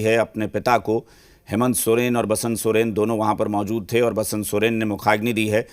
है अपने पिता को। हेमंत सोरेन और बसंत सोरेन दोनों वहां पर मौजूद थे और बसंत सोरेन ने मुखाग्नि दी है।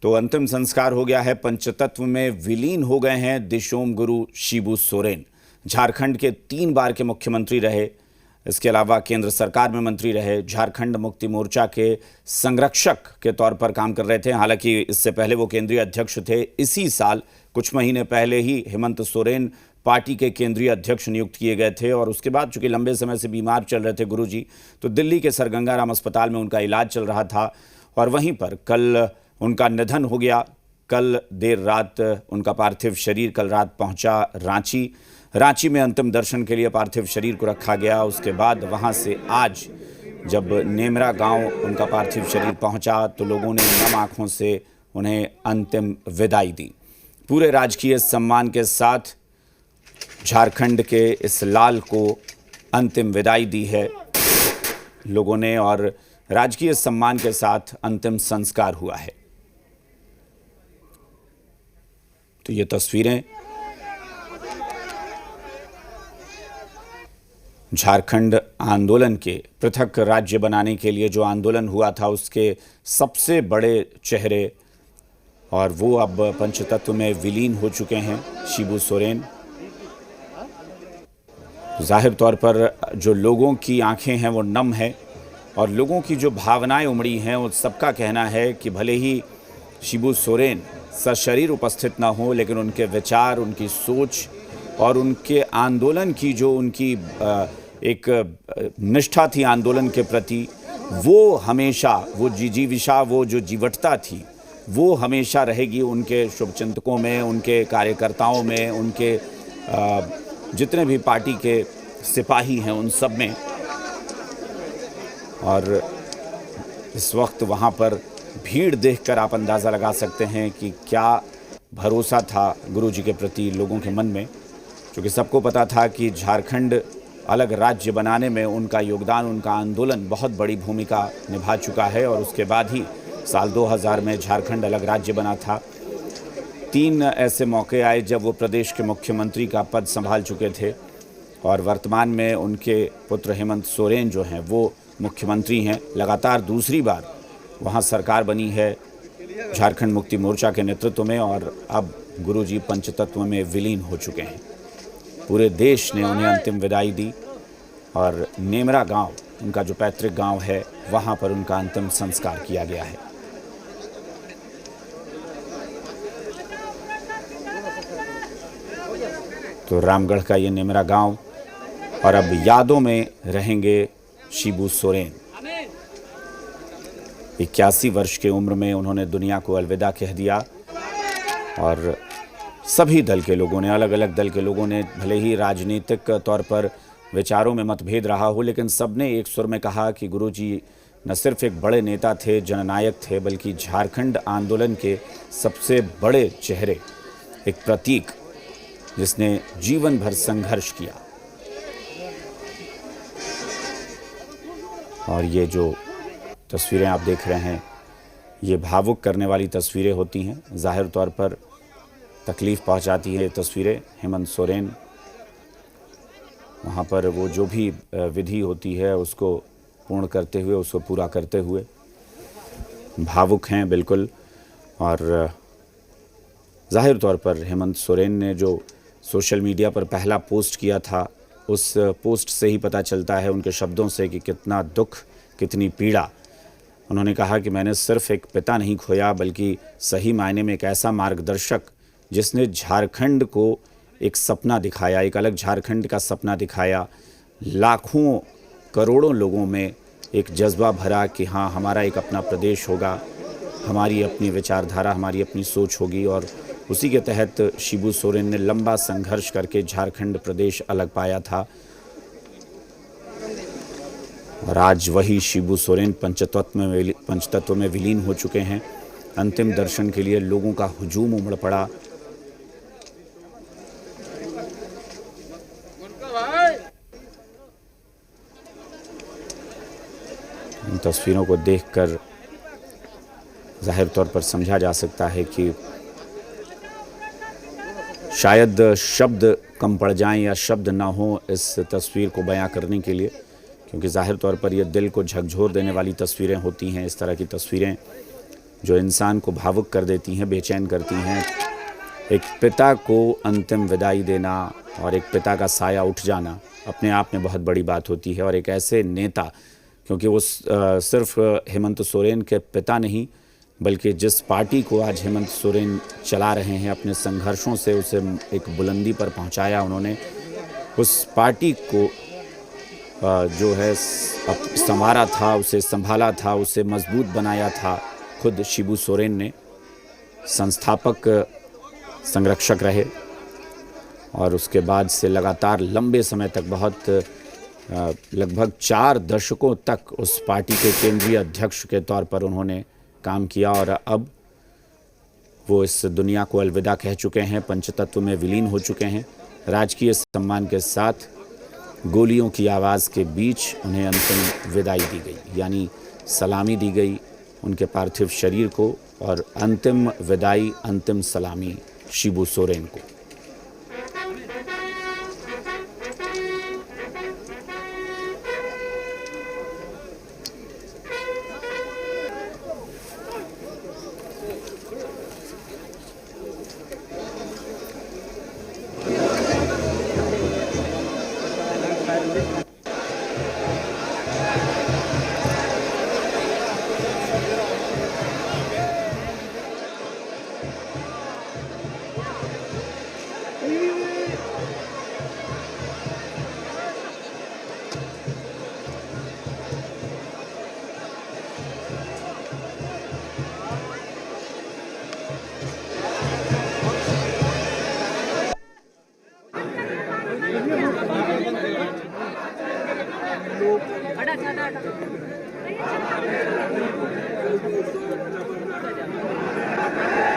तो अंतिम संस्कार हो गया है। पंचतत्व में विलीन हो गए हैं दिशोम गुरु शिबू सोरेन। झारखंड के 3 बार के मुख्यमंत्री रहे, इसके अलावा केंद्र सरकार में मंत्री रहे, झारखंड मुक्ति मोर्चा के संरक्षक के तौर पर काम कर रहे थे। हालांकि इससे पहले वो केंद्रीय अध्यक्ष थे। इसी साल कुछ महीने पहले ही हेमंत सोरेन पार्टी के केंद्रीय अध्यक्ष नियुक्त किए गए थे और उसके बाद चूंकि लंबे समय से बीमार चल रहे थे गुरुजी, तो दिल्ली के सर गंगाराम अस्पताल में उनका इलाज चल रहा था और वहीं पर कल उनका निधन हो गया। कल देर रात उनका पार्थिव शरीर कल रात पहुंचा रांची में अंतिम दर्शन के लिए पार्थिव शरीर को रखा गया। उसके बाद वहां से आज जब नेमरा गांव उनका पार्थिव शरीर पहुंचा तो लोगों ने नम आंखों से उन्हें अंतिम विदाई दी। पूरे राजकीय सम्मान के साथ झारखंड के इस लाल को अंतिम विदाई दी है लोगों ने और राजकीय सम्मान के साथ अंतिम संस्कार हुआ है। तो ये तस्वीरें झारखंड आंदोलन के पृथक राज्य बनाने के लिए जो आंदोलन हुआ था उसके सबसे बड़े चेहरे, और वो अब पंचतत्व में विलीन हो चुके हैं शिबू सोरेन। जाहिर तौर पर जो लोगों की आंखें हैं वो नम है और लोगों की जो भावनाएं उमड़ी हैं वो सबका कहना है कि भले ही शिबू सोरेन सशरीर उपस्थित ना हो, लेकिन उनके विचार, उनकी सोच और उनके आंदोलन की जो उनकी एक निष्ठा थी आंदोलन के प्रति, वो हमेशा वो जिजीविषा, वो जो जीवटता थी, वो हमेशा रहेगी उनके शुभचिंतकों में, उनके कार्यकर्ताओं में, उनके जितने भी पार्टी के सिपाही हैं उन सब में। और इस वक्त वहाँ पर भीड़ देखकर आप अंदाज़ा लगा सकते हैं कि क्या भरोसा था गुरुजी के प्रति लोगों के मन में, क्योंकि सबको पता था कि झारखंड अलग राज्य बनाने में उनका योगदान, उनका आंदोलन बहुत बड़ी भूमिका निभा चुका है। और उसके बाद ही साल 2000 में झारखंड अलग राज्य बना था। 3 ऐसे मौके आए जब वो प्रदेश के मुख्यमंत्री का पद संभाल चुके थे और वर्तमान में उनके पुत्र हेमंत सोरेन जो हैं वो मुख्यमंत्री हैं। लगातार दूसरी बार वहाँ सरकार बनी है झारखंड मुक्ति मोर्चा के नेतृत्व में और अब गुरुजी पंचतत्व में विलीन हो चुके हैं। पूरे देश ने उन्हें अंतिम विदाई दी और नेमरा गांव, उनका जो पैतृक गांव है, वहां पर उनका अंतिम संस्कार किया गया है। तो रामगढ़ का ये नेमरा गांव और अब यादों में रहेंगे शिबू सोरेन। 81 वर्ष की उम्र में उन्होंने दुनिया को अलविदा कह दिया और सभी दल के लोगों ने, अलग अलग दल के लोगों ने, भले ही राजनीतिक तौर पर विचारों में मतभेद रहा हो, लेकिन सबने एक सुर में कहा कि गुरुजी न सिर्फ एक बड़े नेता थे, जननायक थे, बल्कि झारखंड आंदोलन के सबसे बड़े चेहरे, एक प्रतीक जिसने जीवन भर संघर्ष किया। और ये जो तस्वीरें आप देख रहे हैं, ये भावुक करने वाली तस्वीरें होती हैं। जाहिर तौर पर तकलीफ़ पहुंचाती है तस्वीरें। हेमंत सोरेन वहाँ पर वो जो भी विधि होती है उसको पूर्ण करते हुए, उसको पूरा करते हुए भावुक हैं बिल्कुल। और जाहिर तौर पर हेमंत सोरेन ने जो सोशल मीडिया पर पहला पोस्ट किया था, उस पोस्ट से ही पता चलता है, उनके शब्दों से, कि कितना दुख, कितनी पीड़ा। उन्होंने कहा कि मैंने सिर्फ एक पिता नहीं खोया, बल्कि सही मायने में एक ऐसा मार्गदर्शक जिसने झारखंड को एक सपना दिखाया, एक अलग झारखंड का सपना दिखाया। लाखों करोड़ों लोगों में एक जज्बा भरा कि हाँ, हमारा एक अपना प्रदेश होगा, हमारी अपनी विचारधारा, हमारी अपनी सोच होगी। और उसी के तहत शिबू सोरेन ने लंबा संघर्ष करके झारखंड प्रदेश अलग पाया था। और आज वही शिबू सोरेन पंचतत्व में विलीन हो चुके हैं। अंतिम दर्शन के लिए लोगों का हुजूम उमड़ पड़ा। इन तस्वीरों को देखकर जाहिर तौर पर समझा जा सकता है कि शायद शब्द कम पड़ जाएं या शब्द ना हो इस तस्वीर को बयां करने के लिए, क्योंकि ज़ाहिर तौर पर ये दिल को झकझोर देने वाली तस्वीरें होती हैं। इस तरह की तस्वीरें जो इंसान को भावुक कर देती हैं, बेचैन करती हैं। एक पिता को अंतिम विदाई देना और एक पिता का साया उठ जाना अपने आप में बहुत बड़ी बात होती है। और एक ऐसे नेता, क्योंकि वो सिर्फ हेमंत सोरेन के पिता नहीं, बल्कि जिस पार्टी को आज हेमंत सोरेन चला रहे हैं, अपने संघर्षों से उसे एक बुलंदी पर पहुंचाया उन्होंने। उस पार्टी को जो है संवारा था, उसे संभाला था, उसे मजबूत बनाया था खुद शिबू सोरेन ने। संस्थापक संरक्षक रहे और उसके बाद से लगातार लंबे समय तक, बहुत लगभग 4 दशकों तक उस पार्टी के केंद्रीय अध्यक्ष के तौर पर उन्होंने काम किया। और अब वो इस दुनिया को अलविदा कह चुके हैं, पंचतत्व में विलीन हो चुके हैं। राजकीय सम्मान के साथ गोलियों की आवाज़ के बीच उन्हें अंतिम विदाई दी गई, यानी सलामी दी गई उनके पार्थिव शरीर को, और अंतिम विदाई, अंतिम सलामी शिबू सोरेन को।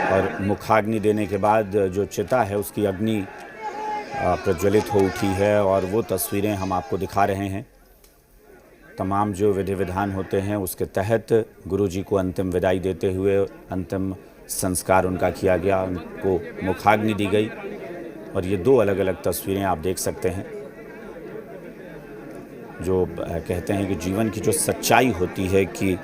और मुखाग्नि देने के बाद जो चिता है उसकी अग्नि प्रज्वलित हो उठी है, और वो तस्वीरें हम आपको दिखा रहे हैं। तमाम जो विधि विधान होते हैं उसके तहत गुरुजी को अंतिम विदाई देते हुए अंतिम संस्कार उनका किया गया, उनको मुखाग्नि दी गई। और ये 2 अलग अलग तस्वीरें आप देख सकते हैं, जो कहते हैं कि जीवन की जो सच्चाई होती है कि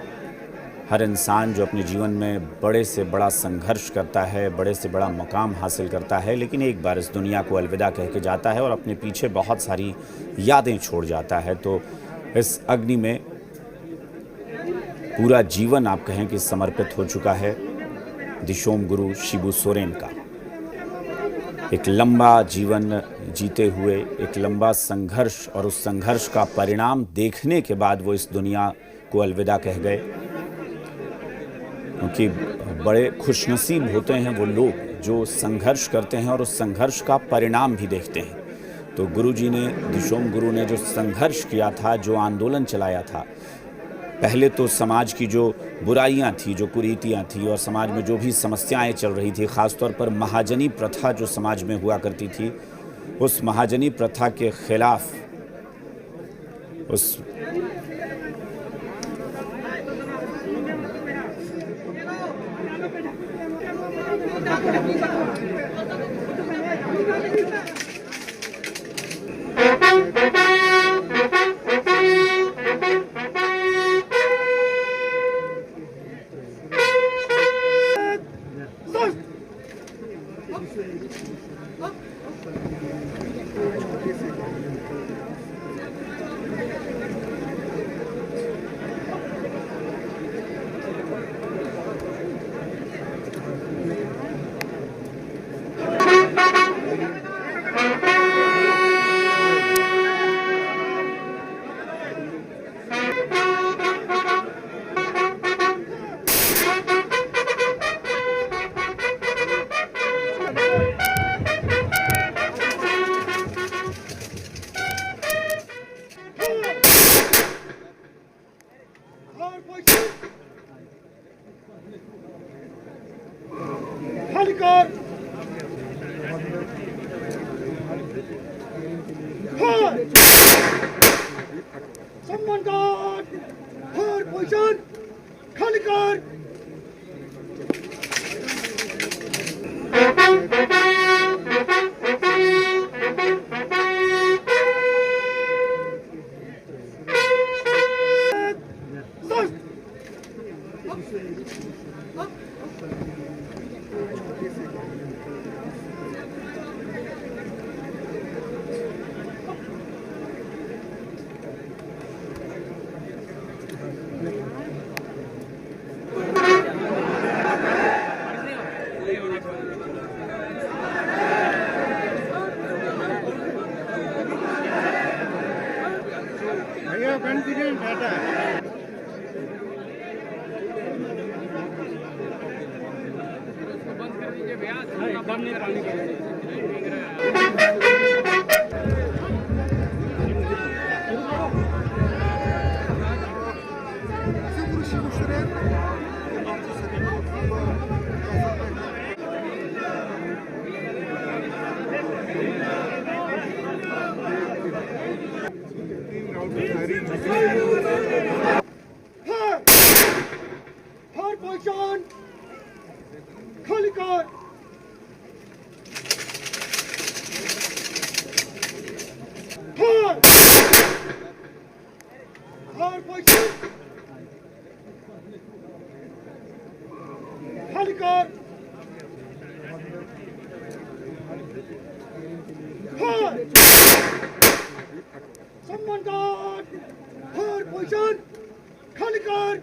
हर इंसान जो अपने जीवन में बड़े से बड़ा संघर्ष करता है, बड़े से बड़ा मुकाम हासिल करता है, लेकिन एक बार इस दुनिया को अलविदा कह के जाता है और अपने पीछे बहुत सारी यादें छोड़ जाता है। तो इस अग्नि में पूरा जीवन आप कहें कि समर्पित हो चुका है दिशोम गुरु शिबू सोरेन का। एक लंबा जीवन जीते हुए, एक लंबा संघर्ष, और उस संघर्ष का परिणाम देखने के बाद वो इस दुनिया को अलविदा कह गए। क्योंकि बड़े खुशनसीब होते हैं वो लोग जो संघर्ष करते हैं और उस संघर्ष का परिणाम भी देखते हैं। तो गुरुजी ने, दिशोम गुरु ने जो संघर्ष किया था, जो आंदोलन चलाया था, पहले तो समाज की जो बुराइयां थी, जो कुरीतियां थी, और समाज में जो भी समस्याएं चल रही थी, ख़ासतौर पर महाजनी प्रथा जो समाज में हुआ करती थी, उस महाजनी प्रथा के खिलाफ उस खालिकार सम्मानकार हर पोषण खालिकार भैया कंटिन्यू टाटा हर पोजीशन खाली कर हर पोजीशन खाली कर सम्मान कर हर पोजीशन खाली कर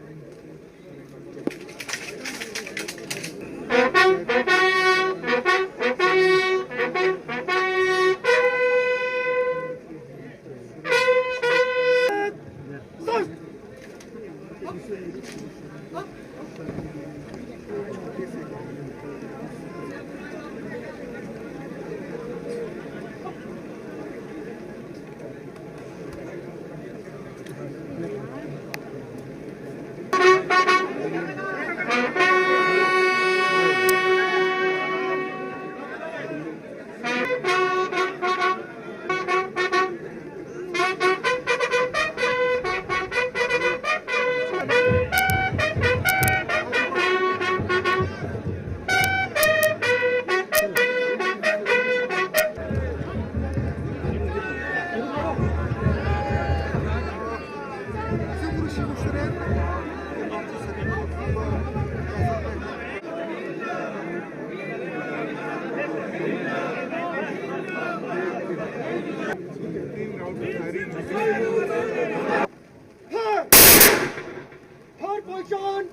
हर पोजीशन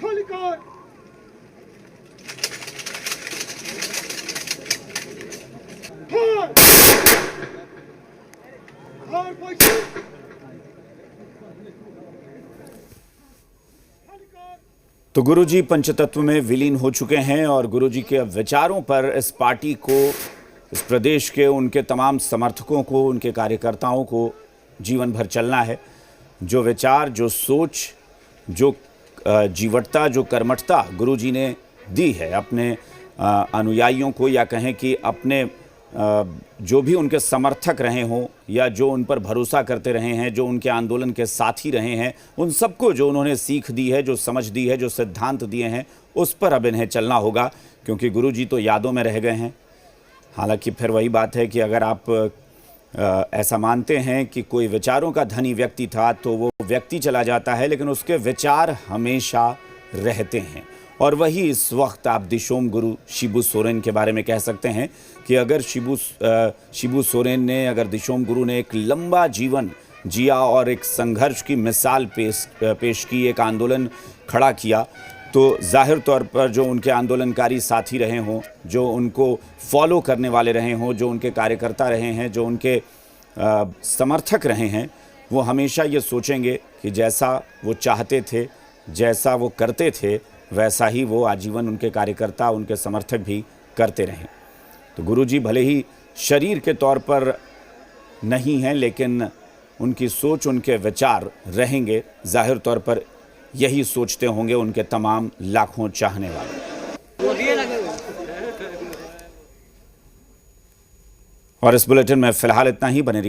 खाली कर हर पोजीशन तो गुरुजी पंचतत्व में विलीन हो चुके हैं और गुरुजी के विचारों पर इस पार्टी को, इस प्रदेश के उनके तमाम समर्थकों को, उनके कार्यकर्ताओं को जीवन भर चलना है। जो विचार, जो सोच, जो जीवटता, जो कर्मठता गुरुजी ने दी है अपने अनुयायियों को, या कहें कि अपने जो भी उनके समर्थक रहे हों या जो उन पर भरोसा करते रहे हैं, जो उनके आंदोलन के साथी रहे हैं, उन सबको जो उन्होंने सीख दी है, जो समझ दी है, जो सिद्धांत दिए हैं, उस पर अब इन्हें चलना होगा, क्योंकि गुरुजी तो यादों में रह गए हैं। हालांकि फिर वही बात है कि अगर आप ऐसा मानते हैं कि कोई विचारों का धनी व्यक्ति था तो वो व्यक्ति चला जाता है, लेकिन उसके विचार हमेशा रहते हैं। और वही इस वक्त आप दिशोम गुरु शिबू सोरेन के बारे में कह सकते हैं कि अगर शिबू सोरेन ने, अगर दिशोम गुरु ने एक लंबा जीवन जिया और एक संघर्ष की मिसाल पेश की, एक आंदोलन खड़ा किया, तो जाहिर तौर पर जो उनके आंदोलनकारी साथी रहे हों, जो उनको फॉलो करने वाले रहे हों, जो उनके कार्यकर्ता रहे हैं, जो उनके समर्थक रहे हैं, वो हमेशा ये सोचेंगे कि जैसा वो चाहते थे, जैसा वो करते थे, वैसा ही वो आजीवन उनके कार्यकर्ता, उनके समर्थक भी करते रहें। तो गुरुजी भले ही शरीर के तौर पर नहीं हैं, लेकिन उनकी सोच, उनके विचार रहेंगे। जाहिर तौर पर यही सोचते होंगे उनके तमाम लाखों चाहने वाले। और इस बुलेटिन में फिलहाल इतना ही। बने रहिए।